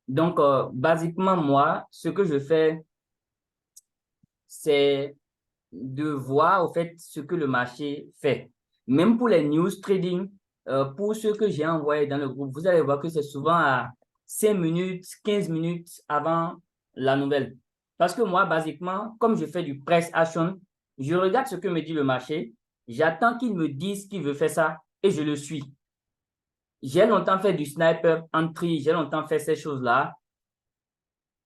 Donc, basiquement, moi, ce que je fais, c'est de voir au fait ce que le marché fait. Même pour les news trading, pour ceux que j'ai envoyés dans le groupe, vous allez voir que c'est souvent à 5 minutes, 15 minutes avant la nouvelle. Parce que moi, basiquement, comme je fais du price action, je regarde ce que me dit le marché, j'attends qu'il me dise qu'il veut faire ça et je le suis. J'ai longtemps fait du sniper entry, j'ai longtemps fait ces choses-là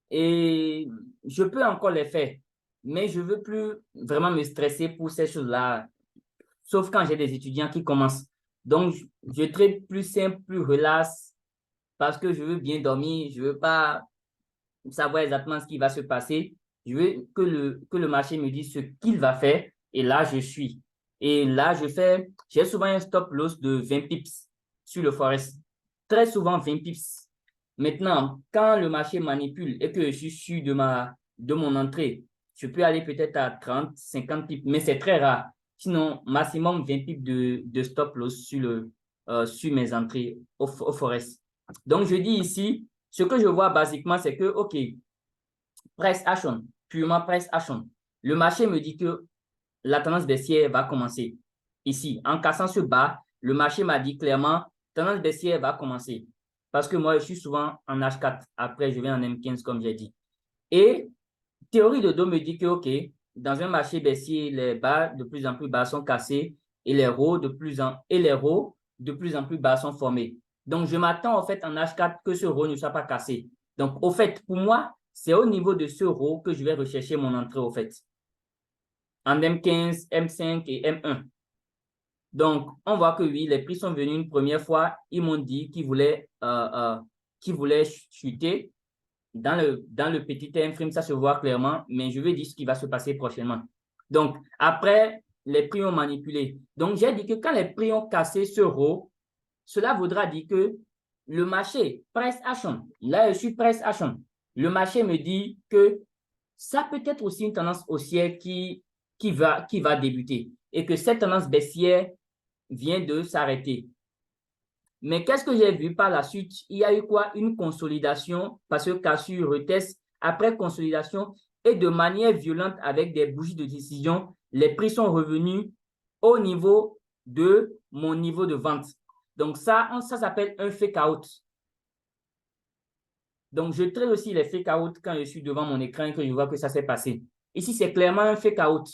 et je peux encore les faire, mais je veux plus vraiment me stresser pour ces choses-là, sauf quand j'ai des étudiants qui commencent. Donc, je trade plus simple, plus relax, parce que je veux bien dormir, je veux pas savoir exactement ce qui va se passer. Je veux que le marché me dise ce qu'il va faire, et là, je suis. Et là, j'ai souvent un stop loss de 20 pips sur le forex. Très souvent 20 pips. Maintenant, quand le marché manipule et que je suis sûr de mon entrée, je peux aller peut-être à 30, 50 pips, mais c'est très rare. Sinon, maximum 20 pips de stop loss sur mes entrées au forex. Donc, je dis ici, ce que je vois basiquement, c'est que, OK, price action, purement price action. Le marché me dit que la tendance baissière va commencer. Ici, en cassant ce bas, le marché m'a dit clairement, tendance baissière va commencer. Parce que moi, je suis souvent en H4. Après, je vais en M15, comme j'ai dit. Et théorie de dos me dit que, OK, dans un marché baissier, les bas de plus en plus bas sont cassés et les hauts de plus en plus bas sont formés. Donc, je m'attends, en fait, en H4 que ce haut ne soit pas cassé. Donc, au fait, pour moi, c'est au niveau de ce haut que je vais rechercher mon entrée, au fait. En M15, M5 et M1. Donc, on voit que oui, les prix sont venus une première fois. Ils m'ont dit qu'ils voulaient chuter. Dans le petit time frame, ça se voit clairement, mais je vais dire ce qui va se passer prochainement. Donc, après, les prix ont manipulé. Donc, j'ai dit que quand les prix ont cassé ce haut, cela voudra dire que le marché, price action, là, je suis price action. Le marché me dit que ça peut être aussi une tendance haussière qui va débuter et que cette tendance baissière vient de s'arrêter. Mais qu'est-ce que j'ai vu par la suite? Il y a eu quoi? Une consolidation parce que Cassio reteste après consolidation et de manière violente avec des bougies de décision, les prix sont revenus au niveau de mon niveau de vente. Donc ça s'appelle un fake out. Donc je traite aussi les fake out quand je suis devant mon écran et que je vois que ça s'est passé. Ici, c'est clairement un fake out.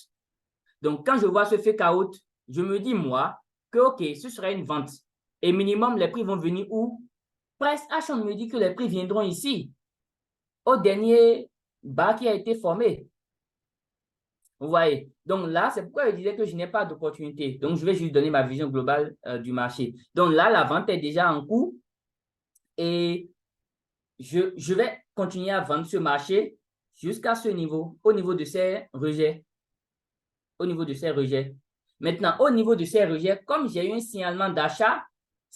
Donc quand je vois ce fake out, je me dis moi que OK, ce sera une vente. Et minimum, les prix vont venir où? Price Action me dit que les prix viendront ici, au dernier bas qui a été formé. Vous voyez? Donc là, c'est pourquoi je disais que je n'ai pas d'opportunité. Donc, je vais juste donner ma vision globale du marché. Donc là, la vente est déjà en cours et je vais continuer à vendre ce marché jusqu'à ce niveau, au niveau de ces rejets. Au niveau de ces rejets. Maintenant, au niveau de ces rejets, comme j'ai eu un signalement d'achat,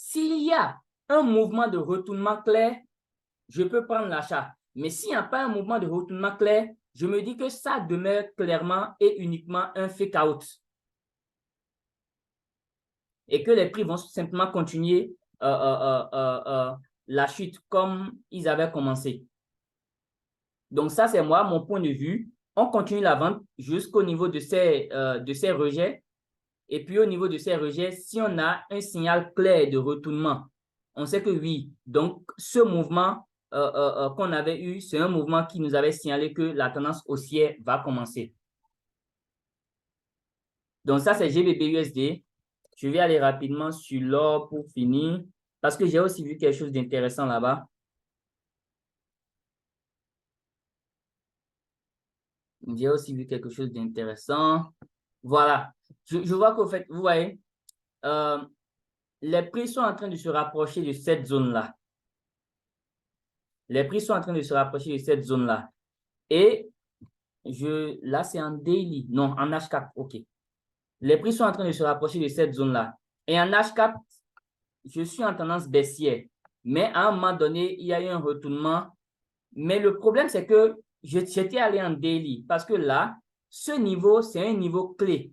s'il y a un mouvement de retournement clair, je peux prendre l'achat. Mais s'il n'y a pas un mouvement de retournement clair, je me dis que ça demeure clairement et uniquement un fake out. Et que les prix vont simplement continuer la chute comme ils avaient commencé. Donc ça, c'est moi, mon point de vue. On continue la vente jusqu'au niveau de ces rejets. Et puis au niveau de ces rejets, si on a un signal clair de retournement, on sait que oui. Donc ce mouvement qu'on avait eu, c'est un mouvement qui nous avait signalé que la tendance haussière va commencer. Donc ça, c'est GBP/USD. Je vais aller rapidement sur l'or pour finir parce que j'ai aussi vu quelque chose d'intéressant là-bas. J'ai aussi vu quelque chose d'intéressant. Voilà. Je vois qu'au fait, vous voyez, les prix sont en train de se rapprocher de cette zone-là. Les prix sont en train de se rapprocher de cette zone-là. Et là, c'est en daily. Non, en H4. OK. Les prix sont en train de se rapprocher de cette zone-là. Et en H4, je suis en tendance baissière. Mais à un moment donné, il y a eu un retournement. Mais le problème, c'est que j'étais allé en daily parce que là, ce niveau, c'est un niveau clé.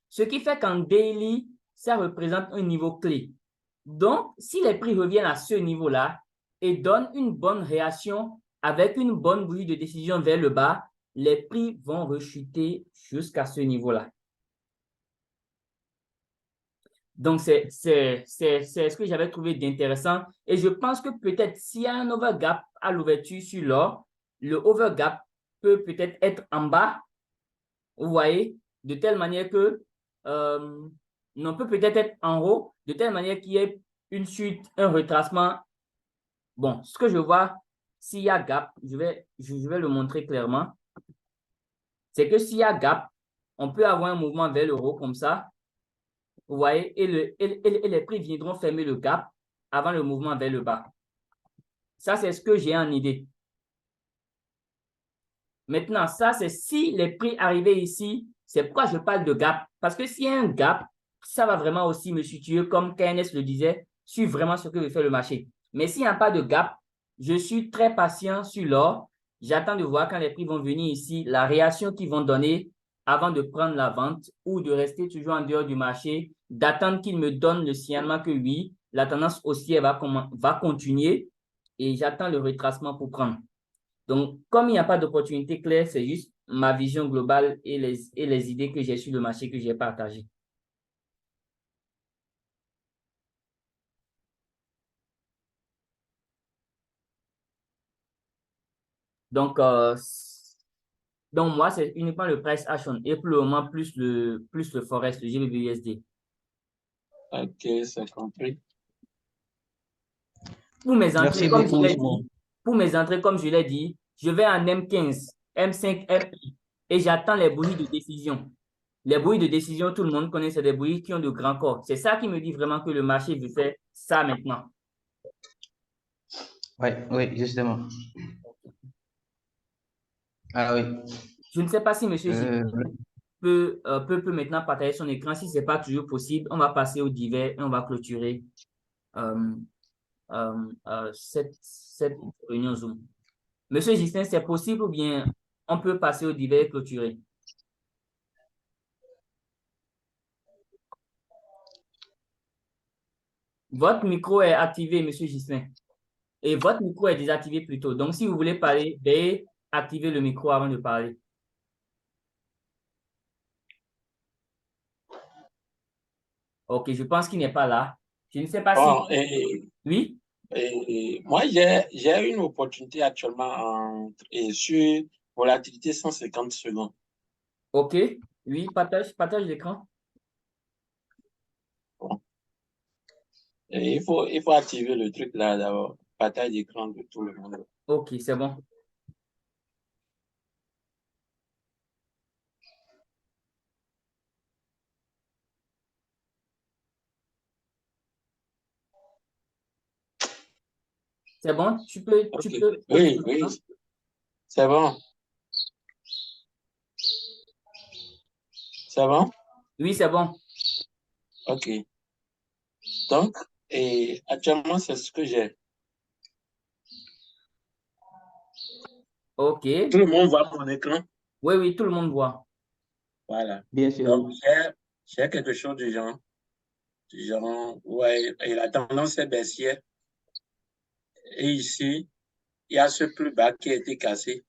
Ce qui fait qu'en daily, ça représente un niveau clé. Donc, si les prix reviennent à ce niveau-là et donnent une bonne réaction avec une bonne bougie de décision vers le bas, les prix vont rechuter jusqu'à ce niveau-là. Donc, c'est ce que j'avais trouvé d'intéressant. Et je pense que peut-être s'il y a un overgap à l'ouverture sur l'or, le overgap peut peut-être être en bas, vous voyez, de telle manière que on peut peut-être être en haut, de telle manière qu'il y ait une chute, un retracement. Bon, ce que je vois, s'il y a gap, je vais le montrer clairement, c'est que s'il y a gap, on peut avoir un mouvement vers le haut comme ça, vous voyez, et les prix viendront fermer le gap avant le mouvement vers le bas. Ça, c'est ce que j'ai en idée. Maintenant, ça, c'est si les prix arrivaient ici, c'est pourquoi je parle de gap. Parce que s'il y a un gap, ça va vraiment aussi me situer, comme KNS le disait, sur vraiment ce que veut faire le marché. Mais s'il n'y a pas de gap, je suis très patient sur l'or. J'attends de voir quand les prix vont venir ici, la réaction qu'ils vont donner avant de prendre la vente ou de rester toujours en dehors du marché, d'attendre qu'ils me donnent le signalement que oui, la tendance haussière va continuer et j'attends le retracement pour prendre. Donc, comme il n'y a pas d'opportunité claire, c'est juste ma vision globale et les idées que j'ai sur le marché que j'ai partagées. Donc, moi, c'est uniquement le price action et pour le moment, plus le forex, le GBP/USD. Ok, c'est compris. Pour mes entrées, Merci comme je beaucoup, l'ai Ousmane. dit, je vais en M15, M5, MI et j'attends les bougies de décision. Les bougies de décision, tout le monde connaît, c'est des bougies qui ont de grands corps. C'est ça qui me dit vraiment que le marché veut faire ça maintenant. Oui, oui, justement. Ah oui. Je ne sais pas si M. J Euh, peut maintenant partager son écran. Si ce n'est pas toujours possible, on va passer au divers et on va clôturer euh, cette réunion Zoom. Monsieur Justin, c'est possible ou bien on peut passer au divers et clôturer? Votre micro est activé, Monsieur Justin. Et votre micro est désactivé plutôt. Donc, si vous voulez parler, veuillez activer le micro avant de parler. OK, je pense qu'il n'est pas là. Je ne sais pas Bon, si... Oui? moi, j'ai une opportunité actuellement sur volatilité 150 secondes. OK. Oui, partage l'écran. Bon. Et il faut activer le truc là d'abord. Partage d'écran de tout le monde. OK, c'est bon. C'est bon? Tu peux Okay. clôturer Oui, l'écran? c'est bon. C'est bon? Oui, c'est bon. OK. Donc, actuellement, c'est ce que j'ai. OK. Tout le monde voit mon écran? Oui, oui, tout le monde voit. Voilà. bien sûr. Donc, j'ai quelque chose du genre, ouais, et la tendance est baissière. Et ici, il y a ce plus bas qui a été cassé.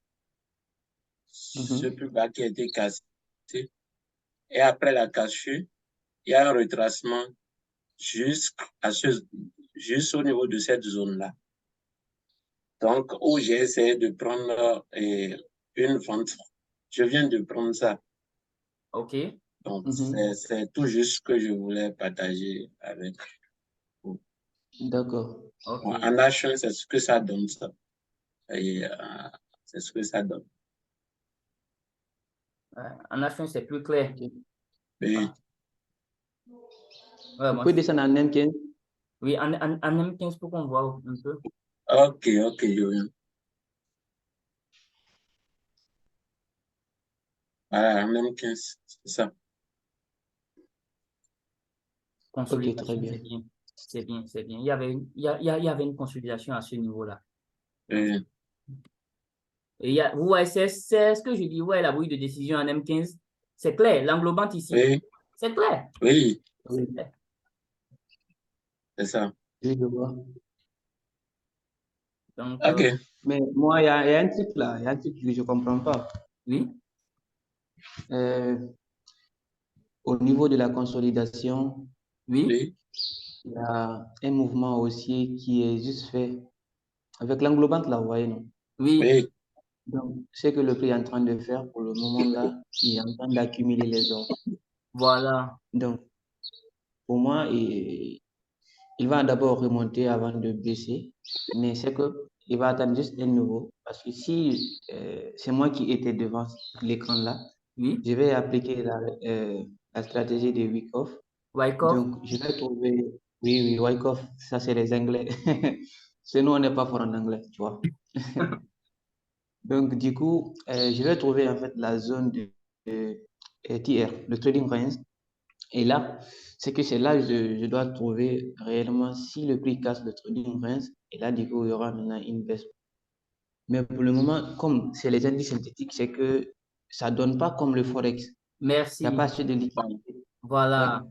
Ce Mhm. plus bas qui a été cassé. Et après la cassure, il y a un retracement juste au niveau de cette zone-là. Donc, où j'ai essayé de prendre une vente. Je viens de prendre ça. OK. Donc, Mhm. c'est tout juste ce que je voulais partager avec vous. D'accord. OK. En achat, c'est ce que ça donne, ça. Et c'est ce que ça donne. En action, c'est plus clair. Ok. Et, Ouais, Vous moi, pouvez descendre en M15. oui, en M15 pour qu'on voit un peu. ok, je viens. Voilà, en M15, c'est ça. Ok, très Consolidation, bien. c'est bien. C'est bien, c'est bien. Il y avait une consolidation à ce niveau-là. Et, Vous voyez, c'est ce que je dis, ouais, la bouille de décision en M15. C'est clair, l'englobante ici, Oui, c'est clair. oui, Oui, C'est clair. c'est ça. oui, je vois. Donc, OK. Mais moi, il y a un truc là, il y a un truc que je ne comprends pas. oui, Euh, Au niveau de la consolidation, oui, Oui, il y a un mouvement haussier qui est juste fait avec l'englobante là, vous voyez, non? oui, oui, Donc, ce que le prix est en train de faire pour le moment là, il est en train d'accumuler les ordres. voilà. Donc, pour moi, il va d'abord remonter avant de baisser, mais c'est que il va attendre juste un nouveau. Parce que si c'est moi qui étais devant l'écran là, Oui, je vais appliquer la stratégie de Wyckoff. Wyckoff, Donc, je vais trouver, oui, oui, Wyckoff, ça c'est les Anglais. Chez nous, on n'est pas fort en anglais, tu vois. Donc, du coup, je vais trouver en fait la zone de TR, le trading range. Et là, c'est que c'est là que je dois trouver réellement si le prix casse le trading range. Et là, du coup, il y aura maintenant une baisse. Mais pour le moment, comme c'est les indices synthétiques, c'est que ça donne pas comme le Forex. Il n'y a pas merci. assez de liquidité. Ouais, Voilà.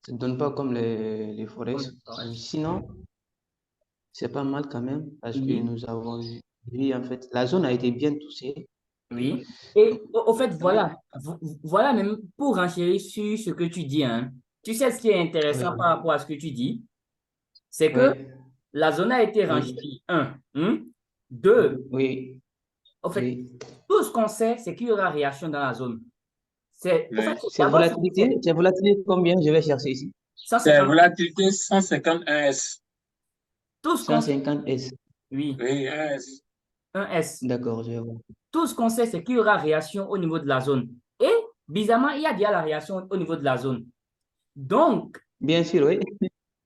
ça ne donne pas comme les Comme Forex. le forage. Sinon, c'est pas mal quand même parce que Oui, nous avons vu, en fait, la zone a été bien touchée. oui. Donc, Et au fait, vraiment, voilà, voilà même pour renchérir sur ce que tu dis, hein. Tu sais ce qui est oui, intéressant par rapport à ce que tu dis, c'est que oui, la zone a été oui, renchérie, un. Deux, oui, au fait, oui. tout ce qu'on sait, c'est qu'il y aura réaction dans la zone. Au fait, oui. d'abord, ce qu'on sait, C'est volatilité combien? Je vais chercher ici. C'est 150, volatilité 151 S. tout ce qu'on sait, 150 S. oui, Oui, 1 S. un S. D'accord, je vois. Tout ce qu'on sait, c'est qu'il y aura réaction au niveau de la zone. Et bizarrement, il y a déjà la réaction au niveau de la zone. Donc, Bien sûr, oui.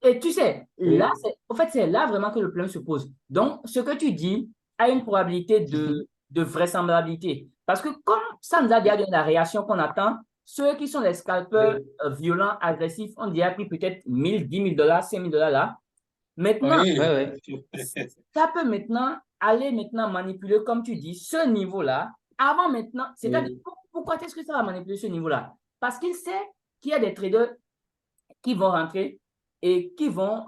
et tu sais, là, Oui. en fait, c'est là vraiment que le problème se pose. Donc, ce que tu dis a une probabilité de vraisemblabilité. Parce que comme ça nous a déjà donné la réaction qu'on attend, ceux qui sont les scalpers Oui, violents, agressifs, ont déjà pris peut-être 1000, 10 000 dollars, 5 000 dollars là. Maintenant, Oui, oui, ça peut maintenant aller maintenant manipuler, comme tu dis, ce niveau-là, avant maintenant, c'est-à-dire, oui, pourquoi est-ce que ça va manipuler ce niveau-là? Parce qu'il sait qu'il y a des traders qui vont rentrer et qui vont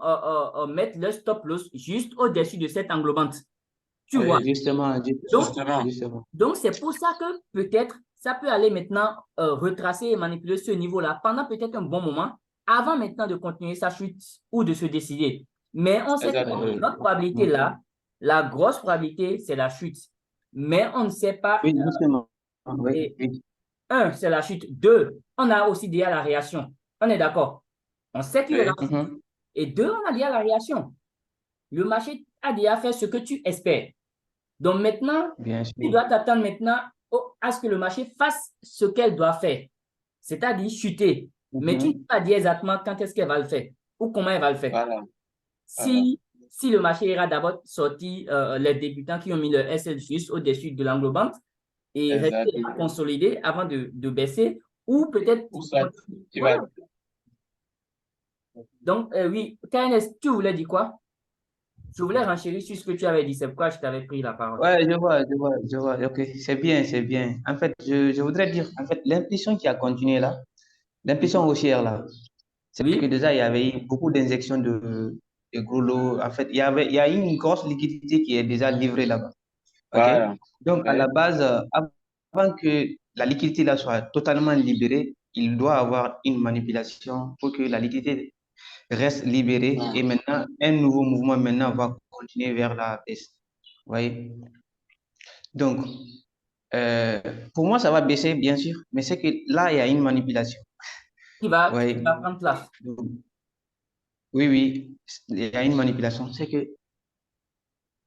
mettre leur stop loss juste au-dessus de cette englobante. Tu vois? oui, justement, Donc, justement, justement. justement. donc c'est pour ça que peut-être ça peut aller maintenant retracer et manipuler ce niveau-là pendant peut-être un bon moment avant maintenant de continuer sa chute ou de se décider. Mais on sait que Exactement. notre probabilité Oui, là, la grosse probabilité, c'est la chute. Mais on ne sait pas, oui, justement. Oui, et oui. un, c'est la chute. Deux, on a aussi déjà la réaction. On est d'accord. On sait qu'il y aura Oui, chute. Mhm. Et deux, on a déjà la réaction. Le marché a déjà fait ce que tu espères. Donc maintenant, Bien tu sûr. dois t'attendre maintenant à ce que le marché fasse ce qu'elle doit faire, c'est-à-dire chuter. Mais tu ne peux Mhm. pas dire exactement quand est-ce qu'elle va le faire ou comment elle va le faire. voilà, voilà. Si, si le marché ira d'abord sortir les débutants qui ont mis le SL juste au-dessus de l'englobante et rester à Exactement. consolider avant de baisser, ou peut-être. Ou soit, il va, Voilà. Donc, oui, KNS, tu voulais dire quoi? Je voulais renchérir sur ce que tu avais dit, c'est pourquoi je t'avais pris la parole. Ouais, je vois, je vois, je vois. Ok, c'est bien, c'est bien. En fait, je voudrais dire, en fait, l'impulsion qui a continué là, Oui, l'impulsion haussière là, c'est que oui, déjà, il y avait eu beaucoup d'injections de gros lots. En fait, il y a eu une grosse liquidité qui est déjà livrée là-bas. OK? voilà. Donc, à Oui, la base, avant que la liquidité là soit totalement libérée, il doit avoir une manipulation pour que la liquidité reste libérée. Et hum, maintenant, un nouveau mouvement maintenant va continuer vers la baisse. Vous voyez? Donc, euh, pour moi, ça va baisser, bien sûr, mais c'est que là, il y a une manipulation. Vous qui va voyez? prendre place. Donc, oui, oui, il y a une manipulation. C'est que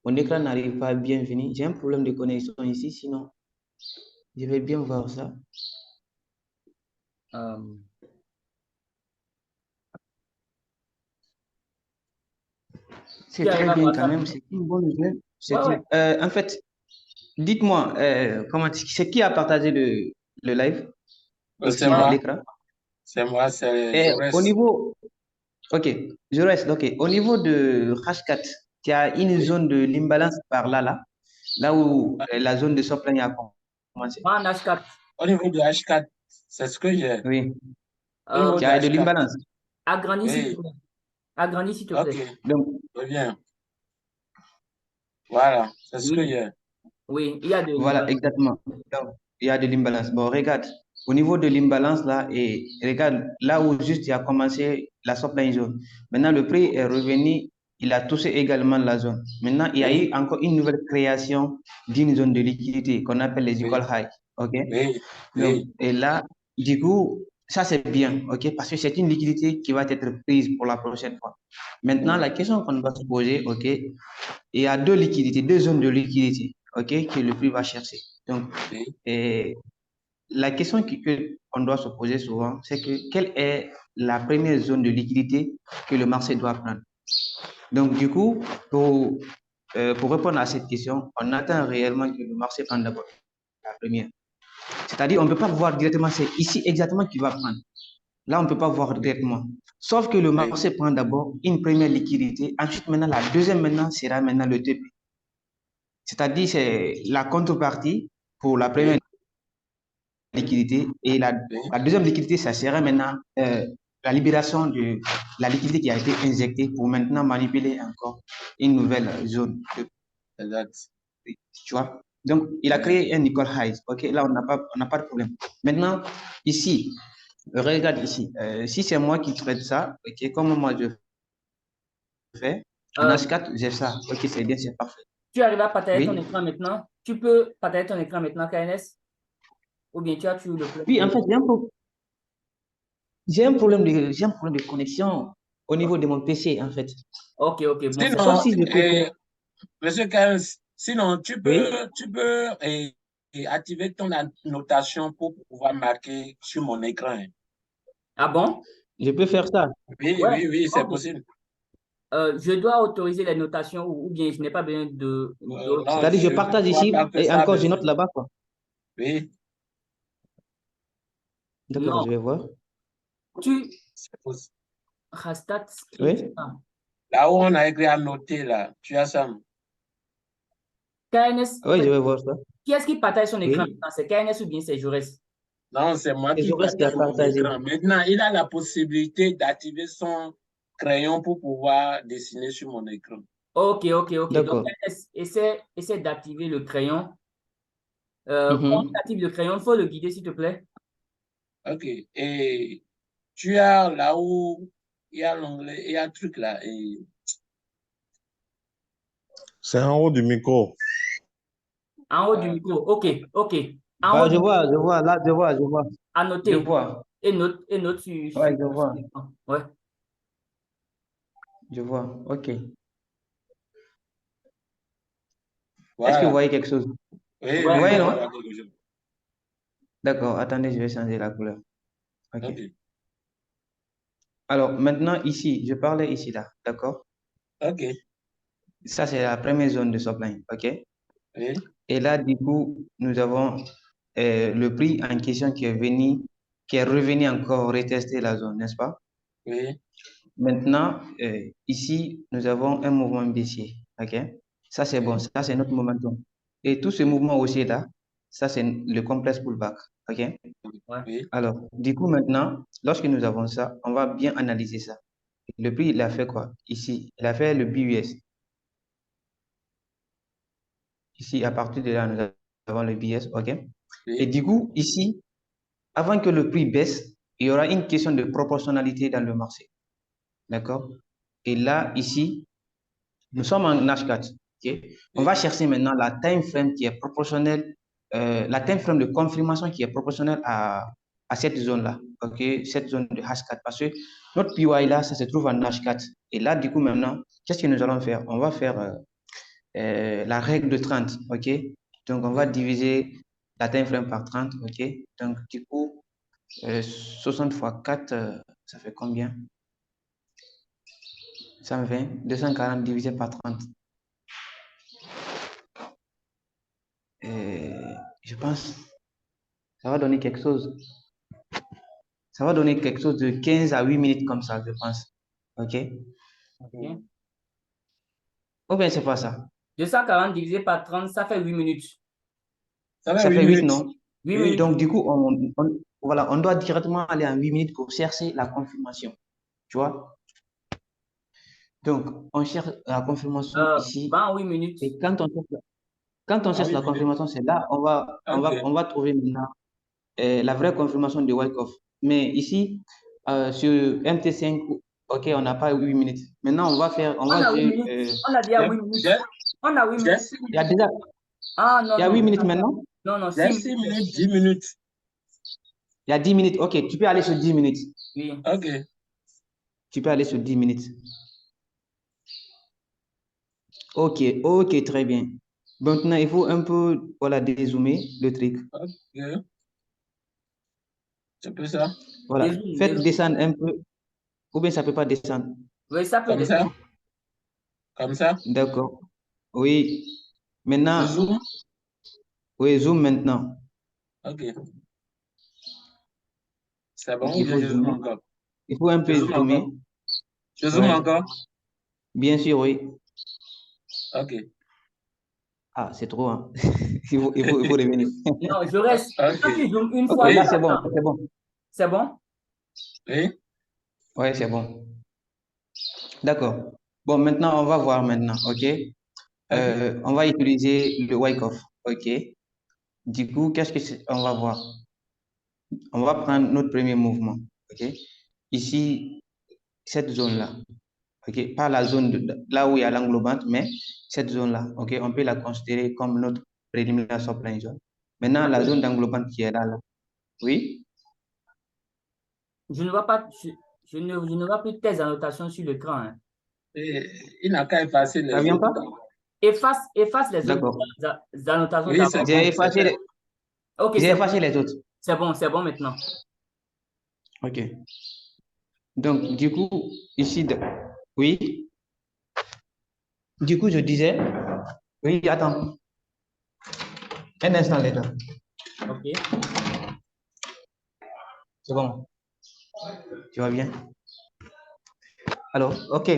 mon écran n'arrive pas à bien venir. J'ai un problème de connexion ici, sinon, je vais bien voir ça. Euh, C'est tu arrives très à bien voir quand ça? même, c'est une bonne nouvelle. Ouais, ouais. En fait, dites-moi, c'est qui a partagé le live c'est sur moi, l'écran? je Et au reste. niveau, ok, je reste, ok. Au niveau de Hashcat, il y a une zone de l'imbalance par là, là. Là où la zone de supply a commencé. Moi, en H4. Au niveau de H4, c'est ce que j'ai. Oui, Au niveau qui de a de H4. l'imbalance. Agrandis, s'il te Oui, plaît. Agrandis, s'il te ok, plaît. Donc, très bien. Voilà, c'est ce que Oui, j'ai. oui, il y a de voilà, l'imbalance. exactement. Donc, il y a de l'imbalance. Bon, regarde, au niveau de l'imbalance là, et regarde, là où juste il a commencé la supply zone. Maintenant, le prix est revenu, il a touché également la zone. Maintenant, il y a Oui, eu encore une nouvelle création d'une zone de liquidité qu'on appelle les oui, equal high. OK? oui, Donc, oui, et là, du coup, ça c'est bien, OK? Parce que c'est une liquidité qui va être prise pour la prochaine fois. Maintenant, oui, la question qu'on va se poser, OK? Il y a deux liquidités, deux zones de liquidité, OK, que le prix va chercher. Donc, oui, et la question qu'on doit se poser souvent, c'est que quelle est la première zone de liquidité que le marché doit prendre? Donc, du coup, pour répondre à cette question, on attend réellement que le marché prenne d'abord la première. C'est-à-dire, on ne peut pas voir directement, c'est ici exactement qu'il va prendre. Là, on ne peut pas voir directement. Sauf que le oui, marché prend d'abord une première liquidité. Ensuite, maintenant, la deuxième maintenant sera maintenant le TP. C'est-à-dire, c'est la contrepartie pour la première oui, liquidité. Et oui, la deuxième liquidité, ça sera maintenant la libération de la liquidité qui a été injectée pour maintenant manipuler encore une nouvelle zone de exact. prix. Tu vois? Donc, il a Oui, créé un equal highs. OK, là, on n'a pas de problème. Maintenant, ici, regarde ici. Si c'est moi qui traite ça, OK, comme moi je fais, en Euh, H4, j'ai ça. OK, c'est bien, c'est parfait. Tu arrives à partager ton Oui? écran maintenant? Tu peux partager ton écran maintenant, KNS? Ou bien tu as toujours le plus. Oui, en fait, j'ai un problème de connexion au niveau de mon PC, en fait. Ok, ok, bon, c'est Sauf sinon, si je peux faire. Monsieur Kels, sinon, Oui? tu peux activer ton annotation pour pouvoir marquer sur mon écran. Ah bon? Je peux faire ça. Oui, Ouais, oui, oui, c'est ok. possible. Je dois autoriser les notations ou bien je n'ai pas besoin Non, C'est-à-dire, je je ne partage crois ici pas que et ça a encore, je besoin. note là-bas, quoi. Oui, D'accord, Non, je vais voir. tu c'est possible. Rastat script. Oui? Ah. Là où on a écrit annoter, là, tu as ça. KNS, en Oui, je fait, vais voir ça. qui est-ce qui partage son écran Oui? maintenant? C'est KNS ou bien c'est Jaurès? Non, c'est moi Et qui Jaurès qui a partage mon partagé. écran. Maintenant, il a la possibilité d'activer son crayon pour pouvoir dessiner sur mon écran. Ok, ok, ok. Donc, D'accord. KNS, essaie d'activer le crayon. Quand tu Mhm. actives le crayon, il faut le guider, s'il te plaît. OK. Et tu as là où il y a l'onglet, il y a un truc là. Et C'est en haut du micro. En haut du micro. Ok, ok. En haut Ah, du micro, là, je vois. Je annoter. vois. Et note Ouais, je sur vois. l'écran. Ouais. Je vois. OK. Est-ce que vous voilà. voyez quelque chose? Oui, Ouais, Vous oui, voyez, je non? vois quelque chose. D'accord. Attendez, je vais changer la couleur. OK. OK. Alors, maintenant, ici, je parlais ici, là. D'accord? OK. Ça, c'est la première zone de supply. OK? Oui, Et là, du coup, nous avons le prix en question qui est revenu encore retester la zone, n'est-ce pas? oui, Maintenant, ici, nous avons un mouvement baissier. OK? Ça, c'est bon. oui, Ça, c'est notre momentum. Et tout ce mouvement aussi là, ça, c'est le complexe pullback. OK? ouais. oui, Alors, du coup, maintenant, lorsque nous avons ça, on va bien analyser ça. Le prix, il a fait quoi? Ici, il a fait le BUS. Ici, à partir de là, nous avons le BS. OK? Et oui, du coup, ici, avant que le prix baisse, il y aura une question de proportionnalité dans le marché. D'accord? Et là, ici, nous sommes en H4. Okay? On va oui, chercher maintenant la time frame qui est proportionnelle, la time frame de confirmation qui est proportionnelle à cette zone-là. Okay? Cette zone de H4. Parce que notre PY là, ça se trouve en H4. Et là, du coup, maintenant, qu'est-ce que nous allons faire? On va faire la règle de 30. OK? Donc, on va oui. diviser la time frame par 30. OK? Donc, du coup, 60 fois 4, ça fait combien? 120, 240 divisé par 30. Je pense ça va donner quelque chose. Ça va donner quelque chose de 15 à 8 minutes comme ça, je pense. OK? Ok. Ou bien c'est pas ça. 240 divisé par 30, ça fait 8 minutes. Ça va Ça 8 fait 8, minutes. non? 8 Oui. minutes. Donc, du coup, voilà, on doit directement aller en 8 minutes pour chercher la confirmation. Tu vois? Donc, on cherche la confirmation ici. Ben, 8 minutes. Et quand on Ah cherche oui, la minutes. confirmation, c'est là Ok. on va trouver maintenant la vraie confirmation de Wyckoff. Mais ici, sur MT5, ok, on n'a pas 8 minutes. Maintenant, on On va a 8 jouer. minutes. On a déjà 8 minutes. On a 8 J'ai minutes. 6 Il y a minutes. déjà, Ah, il non, y a non. 8 minutes maintenant. Non, non, J'ai 6 6 minutes. minutes, 10 minutes. Il y a 10 minutes. Ok, tu peux aller sur 10 minutes. Oui. Ok. Tu peux aller sur 10 minutes. Ok, ok, très bien. Maintenant, il faut un peu, voilà, dézoomer le truc. Ok. C'est peu ça. Voilà, Dézoome, faites dézoome. descendre un peu, ou bien ça peut pas descendre. Oui, ça peut Comme ça. descendre. Comme ça. D'accord. Oui. Je Maintenant, zoome. oui, zoom maintenant. Ok. C'est Donc, bon ou il bien faut je zoome zoomer. encore? Il faut un Je peu zoome zoomer. encore. Je zoome Ouais, encore. bien sûr, oui. Ok. Ah, c'est trop, hein. Il faut revenir. Non, je reste. Ok. Quand tu zoomes une Ok, fois, là, Oui. c'est bon, attends. c'est bon. C'est bon? Oui. Ouais, c'est bon. D'accord. Bon, maintenant, on va voir maintenant, ok? Ok. On va utiliser le Wyckoff, ok? Du coup, on va voir? On va prendre notre premier mouvement, ok? Ici, cette zone-là, ok? Pas la zone là où il y a l'englobante, mais cette zone-là, ok? On peut la considérer comme notre préliminaire supply zone. Maintenant, la zone d'englobante qui est là, oui? Je ne vois pas, je ne vois plus tes annotations sur l'écran, hein. Et il n'a qu'à effacer Ça les vient autres. pas? Efface les autres D'accord. annotations Oui, c'est d'abord. bon, c'est fait. Ok, J'ai effacé les autres. c'est bon maintenant. Ok. Donc, du coup, ici, oui. Du coup, je disais, oui, attends, un instant, les gars. Ok. C'est bon. Tu vas bien? Alors, ok.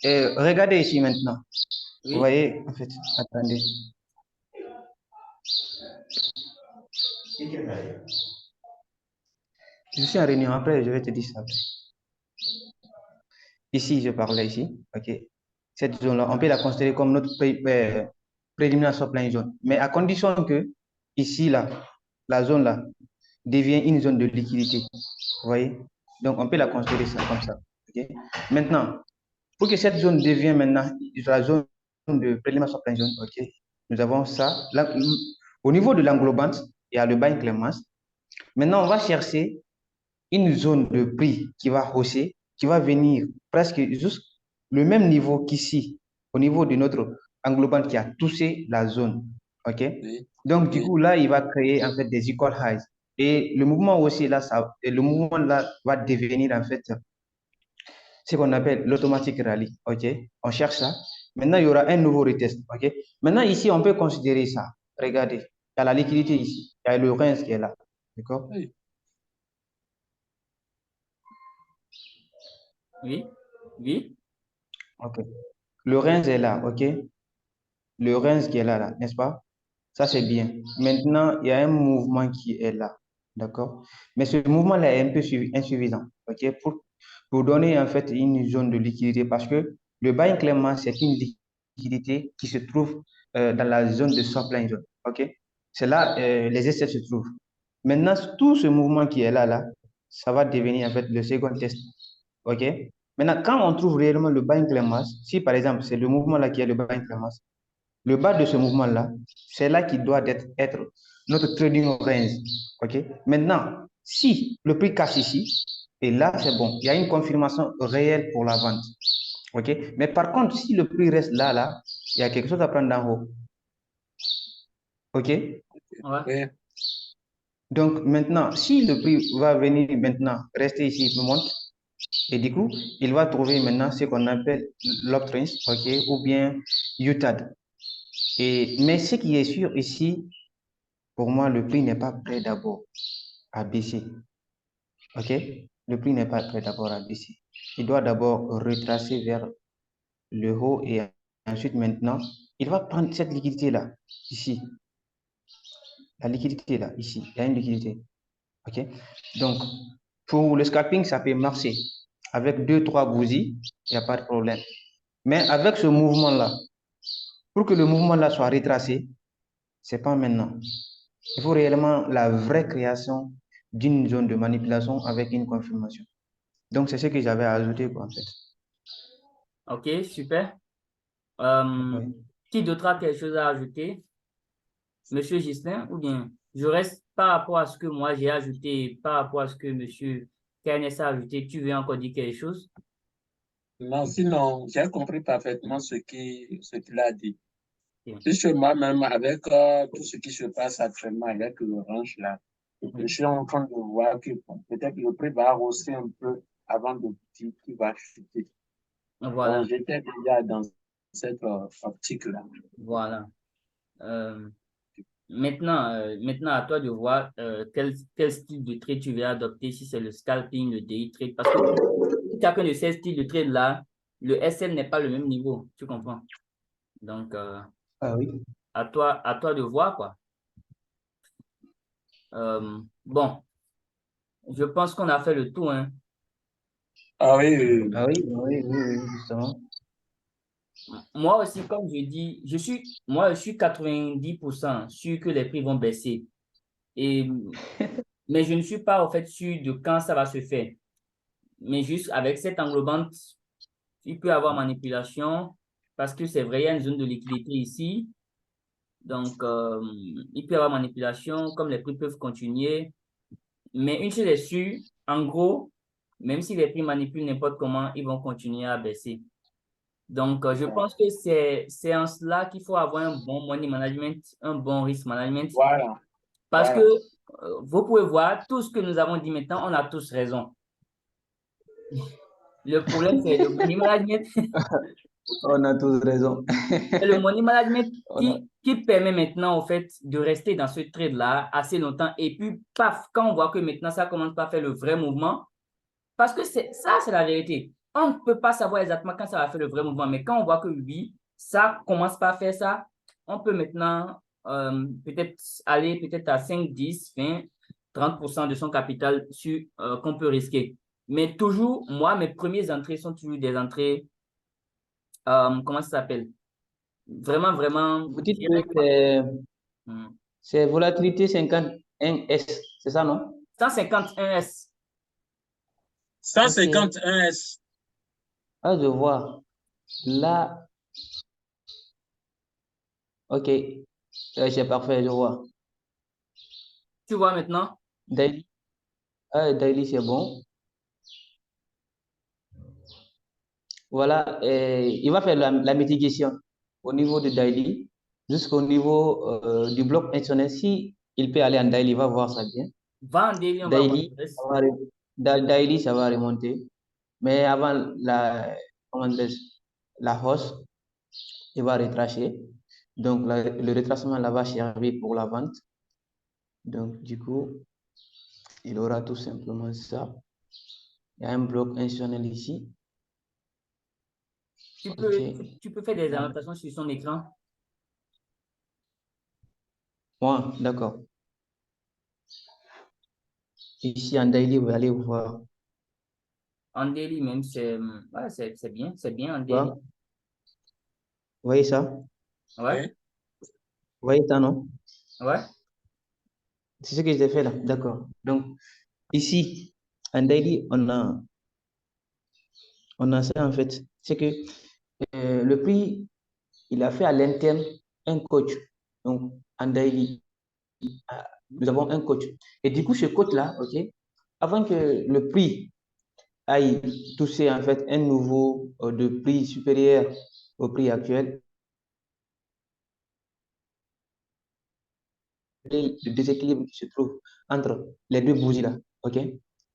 Regardez ici maintenant. Vous Oui. voyez, en fait, attendez. Je suis en réunion, après, je vais te dire ça. Ici, je parlais ici, ok. Cette zone-là, on peut la considérer comme notre préliminaire supply zone, mais à condition que, ici, là, la zone là, devient une zone de liquidité. Vous voyez? Donc, on peut la considérer ça comme ça. Ok. Maintenant, pour que cette zone devienne maintenant la zone de préliminaire supply zone, ok, nous avons ça. Là, au niveau de l'englobante, il y a le buying clémence. Maintenant, on va chercher une zone de prix qui va hausser, qui va venir presque juste le même niveau qu'ici, au niveau de notre englobante qui a touché la zone. OK? Oui. Donc, du Oui. coup, là, il va créer en fait des equal highs. Et le mouvement aussi, là, le mouvement là va devenir en fait ce qu'on appelle l'automatique rallye. OK? On cherche ça. Maintenant, il y aura un nouveau retest. OK? Maintenant, ici, on peut considérer ça. Regardez, il y a la liquidité ici. Il y a le rince qui est là. D'accord? Oui. Oui. Oui. OK. Le rince est là. OK? Le rince qui est là, n'est-ce pas? Ça, c'est bien. Maintenant, il y a un mouvement qui est là. D'accord? Mais ce mouvement-là est un peu insuffisant. OK? Pour donner en fait une zone de liquidité parce que le buying clément, c'est une liquidité qui se trouve dans la zone de supply zone. OK? C'est là les essais se trouvent. Maintenant, tout ce mouvement qui est là, ça va devenir en fait le second test. OK? Maintenant, quand on trouve réellement le buying clément, si par exemple c'est le mouvement là qui est le buying clément, le bas de ce mouvement-là, c'est là qui doit être notre trading range. OK? Maintenant, si le prix casse ici, et là, c'est bon. Il y a une confirmation réelle pour la vente. OK? Mais par contre, si le prix reste là, il y a quelque chose à prendre d'en haut. OK? Ouais. Oui. Donc, maintenant, si le prix va venir maintenant, rester ici, il monte, et du coup, il va trouver maintenant ce qu'on appelle l'uptrend, OK? Ou bien UTAD. Mais ce qui est sûr ici, pour moi, le prix n'est pas prêt d'abord à baisser. OK? Le prix n'est pas prêt d'abord à baisser. Il doit d'abord retracer vers le haut et ensuite maintenant, il va prendre cette liquidité-là, ici. La liquidité là, ici, il y a une liquidité. OK? Donc, pour le scalping, ça peut marcher. Avec deux, trois bougies, il n'y a pas de problème. Mais avec ce mouvement-là, pour que le mouvement-là soit retracé, c'est pas maintenant. Il faut réellement la vraie création d'une zone de manipulation avec une confirmation. Donc, c'est ce que j'avais ajouté, quoi, en fait. OK, super. Euh, Oui. qui d'autre a quelque chose à ajouter? Monsieur Gislain, ou bien je reste par rapport à ce que moi j'ai ajouté, par rapport à ce que Monsieur KNS a ajouté, tu veux encore dire quelque chose? Non, sinon, j'ai compris parfaitement ce qu'il a dit. Ok. Puisque moi-même, avec tout ce qui se passe actuellement avec l'orange là, je Oui. suis en train de voir que bon, peut-être le prix va hausser un peu avant de dire qu'il va chuter. Voilà, Donc, j'étais déjà dans cette optique-là. voilà. Euh, maintenant, à toi de voir quel style de trade tu veux adopter, si c'est le scalping, le day trade, parce que chacun de ces styles de trade-là, le SL n'est pas le même niveau, tu comprends? Donc, Ah oui. à toi de voir, quoi. Bon, je pense qu'on a fait le tour, hein. Ah oui, Ah oui, oui, oui, oui, justement. Moi aussi, comme je dis, moi, je suis 90% sûr que les prix vont baisser. Et, mais je ne suis pas, en fait, sûr de quand ça va se faire. Mais juste avec cette englobante, il peut y avoir manipulation parce que c'est vrai, il y a une zone de liquidité ici. Donc, il peut y avoir manipulation, comme les prix peuvent continuer. Mais une chose est sûre, en gros, même si les prix manipulent n'importe comment, ils vont continuer à baisser. Donc, je pense que c'est en cela qu'il faut avoir un bon money management, un bon risk management. voilà, Parce que voilà. vous pouvez voir, tout ce que nous avons dit maintenant, on a tous raison. Le problème, c'est le money management. On a tous raison. C'est le money management On a- qui permet maintenant, au fait, de rester dans ce trade-là assez longtemps. Et puis, paf, quand on voit que maintenant, ça commence pas à faire le vrai mouvement, parce que c'est la vérité. On ne peut pas savoir exactement quand ça va faire le vrai mouvement, mais quand on voit que oui, ça commence pas à faire ça, on peut maintenant peut-être aller peut-être à 5, 10, 20, 30% de son capital qu'on peut risquer. Mais toujours, moi, mes premières entrées sont toujours des entrées, comment ça s'appelle? Vraiment, vraiment, Vous je dites que dirais, hmm, c'est volatilité 51S, c'est ça, non? 151S. Ok. 151S. Ah, je vois. Là, ok. C'est parfait, je vois. Tu vois maintenant? Daily, daily c'est bon. Voilà, il va faire la mitigation au niveau de daily jusqu'au niveau du bloc institutionnel. Si il peut aller en daily, il va voir ça bien. Va en daily, on va voir Daily, le reste. daily, ça va remonter. Mais avant comment dirais-je, la hausse, il va retracer. Donc, le retracement là va servir pour la vente. Donc, du coup, il aura tout simplement ça. Il y a un bloc institutionnel ici. Ok. Tu peux faire des Bon. annotations sur son écran. Bon, d'accord. Ici, en daily, vous allez voir. En daily même, ouais, c'est bien en daily. Vous voyez ça? Ouais, Oui. Vous voyez ça, non? ouais. C'est ce que j'ai fait là. D'accord. Donc, ici, en daily, on a ça en fait. C'est que le prix, il a fait à l'interne un coach. Donc, en daily, nous avons un coach. Et du coup, ce coach-là, OK, avant que le prix aille toucher en fait un nouveau de prix supérieur au prix actuel, le déséquilibre qui se trouve entre les deux bougies là. OK?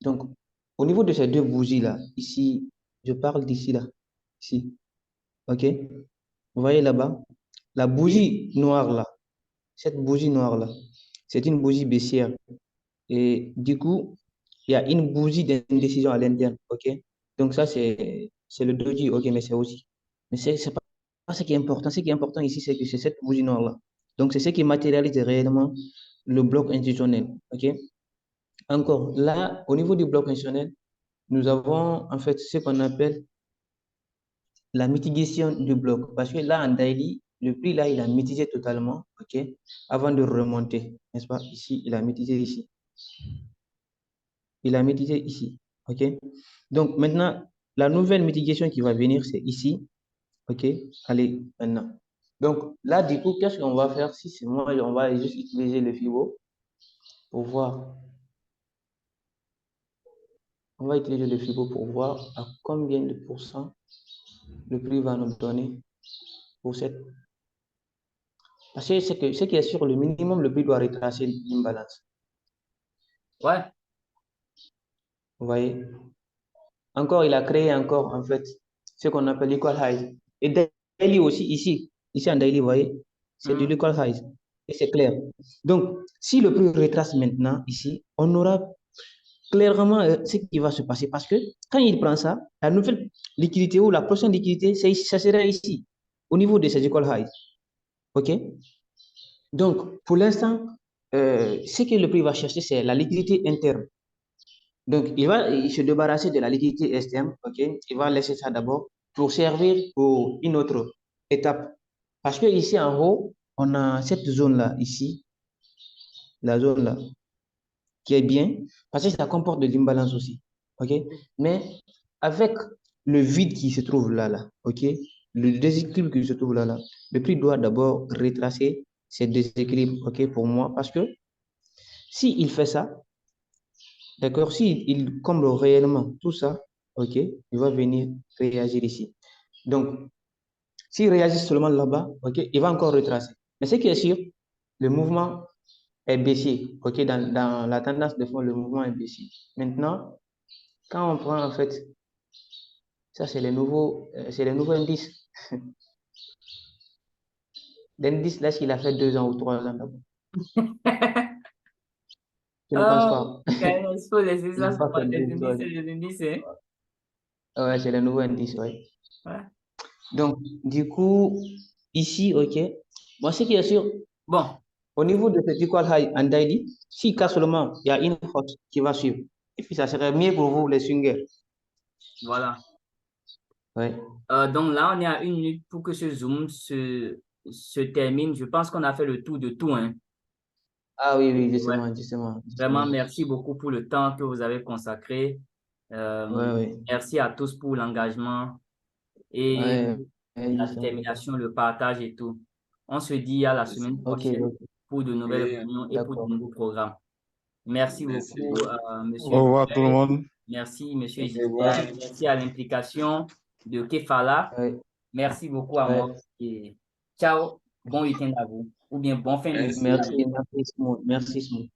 Donc, au niveau de ces deux bougies là, ici, je parle d'ici là, ici. OK? Vous voyez là-bas, la Oui. bougie noire là, cette bougie noire là, c'est une bougie baissière. Et du coup, il y a une bougie d'indécision à l'interne. OK? Donc, ça, c'est le doji. OK, mais c'est aussi. Mais c'est pas ce qui est important. Ce qui est important ici, c'est que c'est cette bougie noire-là. Donc, c'est ce qui matérialise réellement le bloc institutionnel. OK? Encore, là, au niveau du bloc institutionnel, nous avons en fait ce qu'on appelle la mitigation du bloc. Parce que là, en daily, le prix là, il a mitigé totalement, OK, avant de remonter, n'est-ce pas? Ici, il a mitigé ici. Il a mitigé ici, OK? Donc, maintenant, la nouvelle mitigation qui va venir, c'est ici, OK? Allez, maintenant. Donc, là, du coup, qu'est-ce qu'on va faire? Si c'est moi, on va juste utiliser le FIBO pour voir. On va utiliser le FIBO pour voir à combien de pourcents le prix va nous donner pour cette. Parce que ce qui est sûr, le minimum, le prix doit retracer l'imbalance. Ouais. Vous voyez? Encore, il a créé encore, en fait, ce qu'on appelle equal highs. Et daily aussi, ici en daily, vous voyez, c'est du equal highs. Et c'est clair. Donc, si le prix retrace maintenant, ici, on aura clairement ce qui va se passer. Parce que quand il prend ça, la nouvelle liquidité ou la prochaine liquidité, ça sera ici, au niveau de ces equal highs. OK? Donc, pour l'instant, ce que le prix va chercher, c'est la liquidité interne. Donc, il va se débarrasser de la liquidité externe, OK? Il va laisser ça d'abord pour servir pour une autre étape. Parce que ici en haut, on a cette zone-là, ici, la zone-là, qui est bien, parce que ça comporte de l'imbalance aussi, OK? Mais avec le vide qui se trouve là, OK? Le déséquilibre qui se trouve là, le prix doit d'abord retracer ces déséquilibres, OK, pour moi, parce que s'il fait ça, d'accord, s'il comble réellement tout ça, OK, il va venir réagir ici. Donc, s'il réagit seulement là-bas, OK, il va encore retracer. Mais ce qui est sûr, le mouvement est baissier, OK, dans la tendance de fond, le mouvement est baissier. Maintenant, quand on prend en fait, ça c'est les nouveaux indices. L'indice là, qu'il a fait 2 ans ou 3 ans d'abord. Je ne pense pas. Il faut laisser Il ça n'a sur pas fait les 2 indices, ans. les indices, hein. Ouais, c'est le nouveau indice, ouais. Ouais. Donc, du coup, ici, OK, moi, ce qui est sûr, Bon, au niveau de cet equal high and daily, s'il casse seulement, il y a une hausse qui va suivre. Et puis, ça serait mieux pour vous, les swingers. voilà. Ouais. Donc là, on est à 1 minute pour que ce Zoom se termine. Je pense qu'on a fait le tour de tout, hein. Ah oui, oui, Ouais. justement. Vraiment, merci beaucoup pour le temps que vous avez consacré. Ouais. Merci à tous pour l'engagement et Ouais, la justement. détermination, le partage et tout. On se dit à la semaine Ok, prochaine pour de nouvelles Oui, réunions et pour de d'accord. nouveaux programmes. Merci merci. beaucoup, Au Monsieur revoir tout le Ezekiel. monde. Merci, Monsieur Au revoir. Ezekiel. Merci à l'implication de Kefala. Ouais, Merci beaucoup à moi. ouais. Et ciao. Bon week-end à vous. Ou bien bon fin de week-end à vous. Merci, Smooth. Merci, Smooth.